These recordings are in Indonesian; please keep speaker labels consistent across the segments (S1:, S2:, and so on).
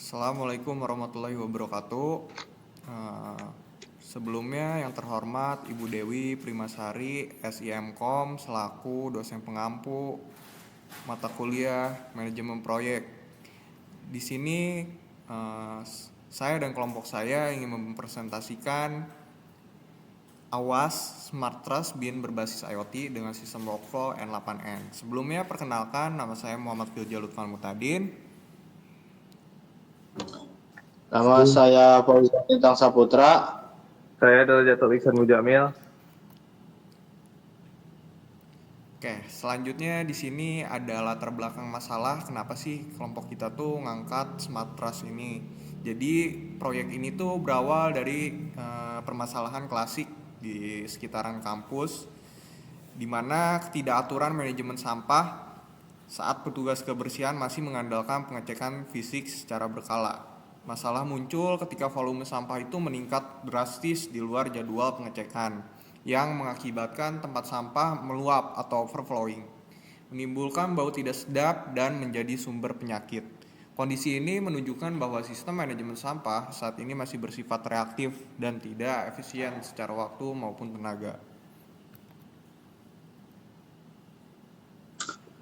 S1: Assalamualaikum warahmatullahi wabarakatuh. Eh, Sebelumnya yang terhormat Ibu Dewi Primasari, SIMkom selaku dosen pengampu mata kuliah manajemen proyek. Di sini saya dan kelompok saya ingin mempresentasikan Awas Smart Trust BIN berbasis IoT dengan sistem workflow N8N. Sebelumnya perkenalkan, nama saya Muhammad Filja Lutfan Mutadin.
S2: Nama saya Fauzan Bintang Saputra.
S3: Saya Darjatul Ihsan Mujamil.
S1: Oke, selanjutnya di sini ada latar belakang masalah kenapa sih kelompok kita tuh ngangkat Smart Trust ini. Jadi proyek ini tuh berawal dari permasalahan klasik di sekitaran kampus, di mana ketidakaturan manajemen sampah saat petugas kebersihan masih mengandalkan pengecekan fisik secara berkala. Masalah muncul ketika volume sampah itu meningkat drastis di luar jadwal pengecekan, yang mengakibatkan tempat sampah meluap atau overflowing, menimbulkan bau tidak sedap dan menjadi sumber penyakit. Kondisi ini menunjukkan bahwa sistem manajemen sampah saat ini masih bersifat reaktif dan tidak efisien secara waktu maupun tenaga.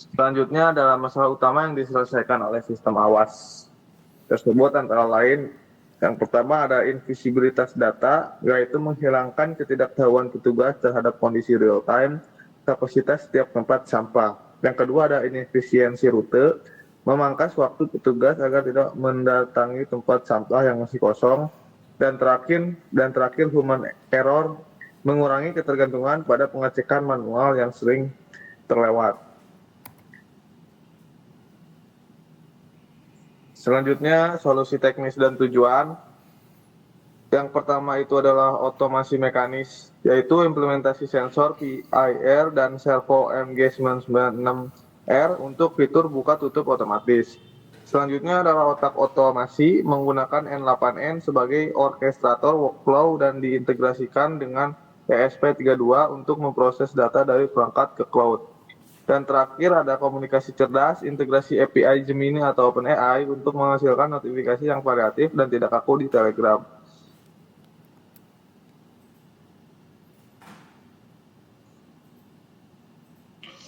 S3: Selanjutnya adalah masalah utama yang diselesaikan oleh sistem awas tersebut, antara lain yang pertama ada invisibilitas data, yaitu menghilangkan ketidaktahuan petugas terhadap kondisi real time kapasitas setiap tempat sampah. Yang kedua ada inefisiensi rute, memangkas waktu petugas agar tidak mendatangi tempat sampah yang masih kosong. Dan terakhir human error, mengurangi ketergantungan pada pengecekan manual yang sering terlewat. Selanjutnya, solusi teknis dan tujuan. Yang pertama itu adalah otomasi mekanis, yaitu implementasi sensor PIR dan servo MG996R untuk fitur buka tutup otomatis. Selanjutnya adalah otak otomasi menggunakan N8N sebagai orkestrator workflow dan diintegrasikan dengan ESP32 untuk memproses data dari perangkat ke cloud. Dan terakhir ada komunikasi cerdas, integrasi API Gemini atau OpenAI untuk menghasilkan notifikasi yang variatif dan tidak kaku di Telegram.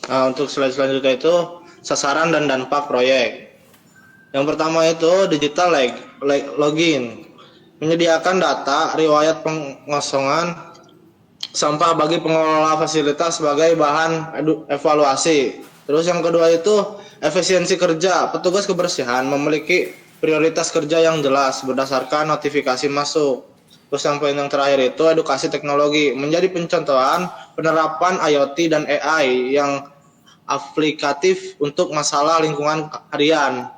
S2: Nah, untuk slide selanjutnya itu sasaran dan dampak proyek. Yang pertama itu digital login, menyediakan data riwayat pengosongan sampah bagi pengelola fasilitas sebagai bahan evaluasi. Terus yang kedua itu efisiensi kerja, petugas kebersihan memiliki prioritas kerja yang jelas berdasarkan notifikasi masuk. Terus yang poin yang terakhir itu edukasi teknologi, menjadi pencontohan penerapan IoT dan AI yang aplikatif untuk masalah lingkungan harian.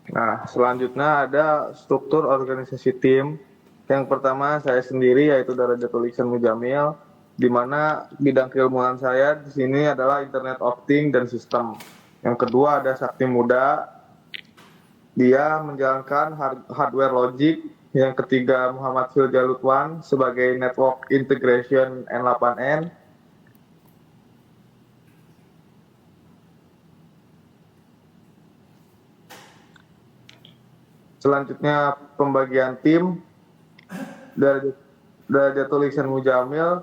S3: Nah, selanjutnya ada struktur organisasi tim. Yang pertama saya sendiri, yaitu Darjatul Ihsan Mujamil, di mana bidang keilmuan saya di sini adalah Internet of Things dan sistem. Yang kedua ada Sakti Muda, dia menjalankan hardware logic. Yang ketiga Muhammad Filja Lutfan sebagai network integration N8N. Selanjutnya pembagian tim, Darjatul Ihsan Mujamil,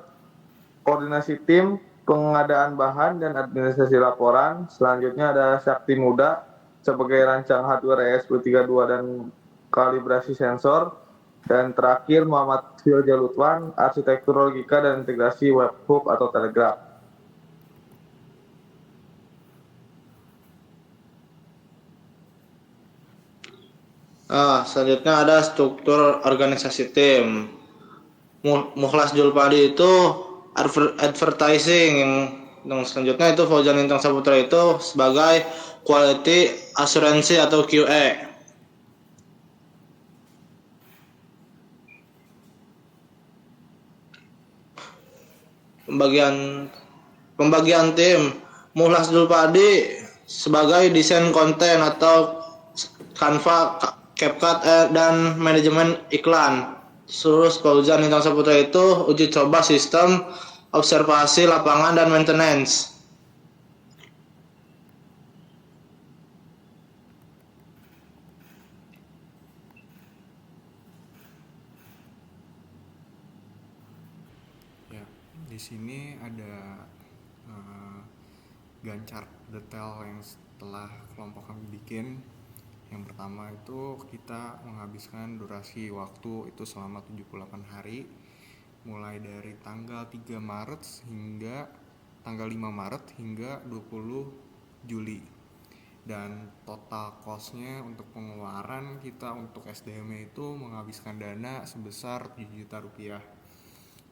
S3: koordinasi tim, pengadaan bahan dan administrasi laporan. Selanjutnya ada Sakti Muda sebagai rancang hardware ESP32 dan kalibrasi sensor. Dan terakhir Muhammad Filja Lutfan, arsitektur logika dan integrasi webhook atau telegraf.
S2: Selanjutnya ada struktur organisasi tim. Mukhlas Julpadi itu advertising, yang selanjutnya itu Fauzan Bintang Saputra itu sebagai quality assurance atau QA. Pembagian tim, Mukhlas Julpadi sebagai desain konten atau Canva, CapCut dan manajemen iklan. Terus Fauzan Bintang Saputra itu uji coba sistem observasi lapangan dan maintenance.
S1: Di sini ada eh, gancar detail yang setelah kelompok kami bikin. Yang pertama itu kita menghabiskan durasi waktu itu selama 78 hari, mulai dari tanggal 3 Maret hingga tanggal 5 Maret hingga 20 Juli. Dan total cost-nya untuk pengeluaran kita untuk SDM itu menghabiskan dana sebesar 7 juta rupiah.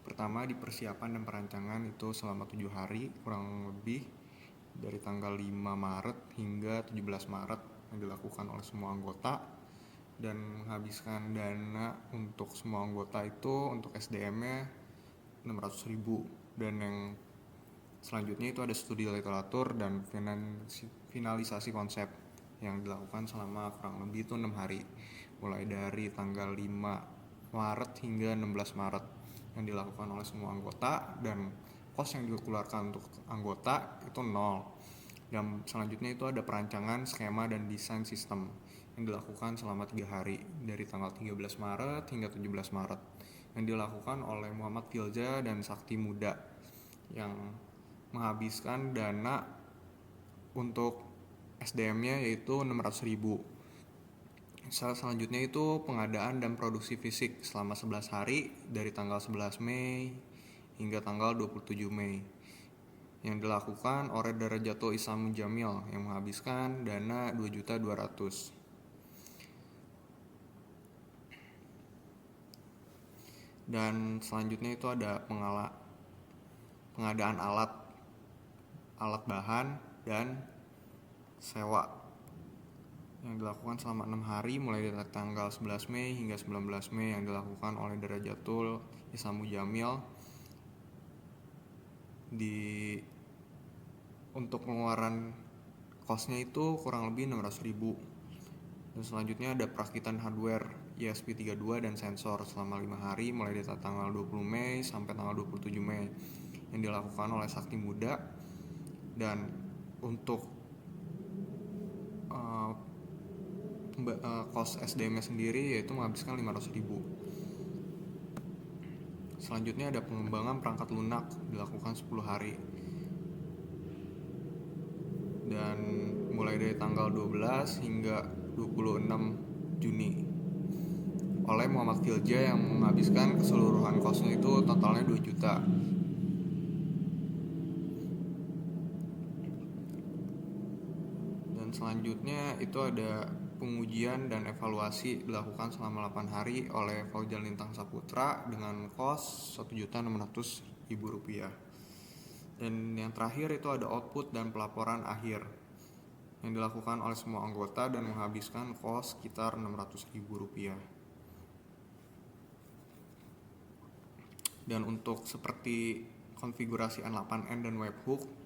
S1: Pertama di persiapan dan perancangan itu selama 7 hari kurang lebih dari tanggal 5 Maret hingga 17 Maret yang dilakukan oleh semua anggota, dan menghabiskan dana untuk semua anggota itu untuk SDM-nya 600.000, dan yang selanjutnya itu ada studi literatur dan finalisasi konsep yang dilakukan selama kurang lebih itu 6 hari, mulai dari tanggal 5 Maret hingga 16 Maret yang dilakukan oleh semua anggota, dan kos yang dikeluarkan untuk anggota itu 0. Dan selanjutnya itu ada perancangan skema dan desain sistem yang dilakukan selama 3 hari dari tanggal 13 Maret hingga 17 Maret yang dilakukan oleh Muhammad Filza dan Sakti Muda, yang menghabiskan dana untuk SDM-nya yaitu 600.000. Selanjutnya itu pengadaan dan produksi fisik selama 11 hari dari tanggal 11 Mei hingga tanggal 27 Mei yang dilakukan oleh Darajatul Isam Jamil yang menghabiskan dana 2.200.000. Dan selanjutnya itu ada pengadaan alat bahan dan sewa yang dilakukan selama 6 hari mulai dari tanggal 11 Mei hingga 19 Mei yang dilakukan oleh Darajatul Isamu Jamil. Untuk pengeluaran kosnya itu kurang lebih 600.000. Dan selanjutnya ada perakitan hardware ESP32 dan sensor selama 5 hari mulai dari tanggal 20 Mei sampai tanggal 27 Mei yang dilakukan oleh Sakti Muda. Dan untuk kos SDM sendiri yaitu menghabiskan 500.000. Selanjutnya ada pengembangan perangkat lunak dilakukan 10 hari dan mulai dari tanggal 12 hingga 26 Juni oleh Muhammad Filja yang menghabiskan keseluruhan kosnya itu totalnya 2 juta. Dan selanjutnya itu ada pengujian dan evaluasi dilakukan selama 8 hari oleh Fauzan Lintang Saputra dengan kos Rp1.600.000. Dan yang terakhir itu ada output dan pelaporan akhir yang dilakukan oleh semua anggota dan menghabiskan kos sekitar Rp600.000. Dan untuk seperti konfigurasi N8N dan webhook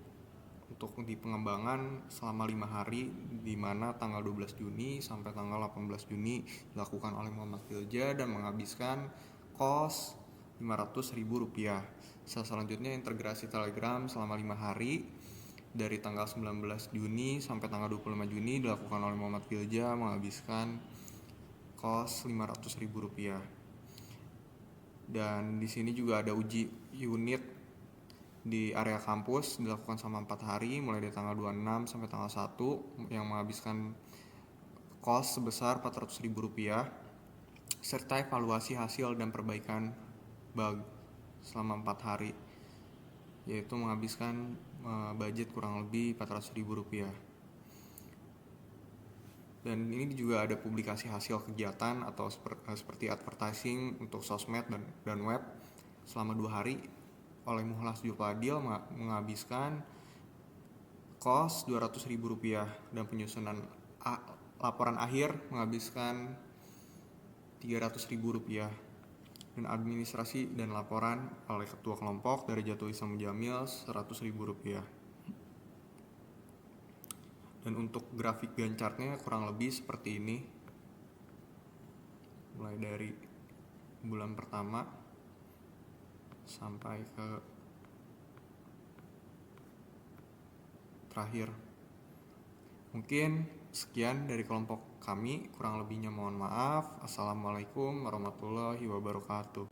S1: untuk di pengembangan selama 5 hari di mana tanggal 12 Juni sampai tanggal 18 Juni dilakukan oleh Muhammad Filja dan menghabiskan kos Rp500.000. Selanjutnya integrasi Telegram selama 5 hari dari tanggal 19 Juni sampai tanggal 25 Juni dilakukan oleh Muhammad Filja menghabiskan kos Rp500.000. Dan di sini juga ada uji unit di area kampus dilakukan selama 4 hari mulai dari tanggal 26 sampai tanggal 1 yang menghabiskan kos sebesar Rp400.000 serta evaluasi hasil dan perbaikan bug selama 4 hari yaitu menghabiskan budget kurang lebih Rp400.000. Dan ini juga ada publikasi hasil kegiatan atau seperti advertising untuk sosmed dan web selama 2 hari oleh Muhlas Jupadil menghabiskan kos Rp200.000 dan penyusunan laporan akhir menghabiskan Rp300.000 dan administrasi dan laporan oleh ketua kelompok dari Darajatul Isam Jamil Rp100.000. Dan untuk grafik gancarnya kurang lebih seperti ini mulai dari bulan pertama sampai ke terakhir. Mungkin sekian dari kelompok kami, kurang lebihnya mohon maaf. Assalamualaikum warahmatullahi wabarakatuh.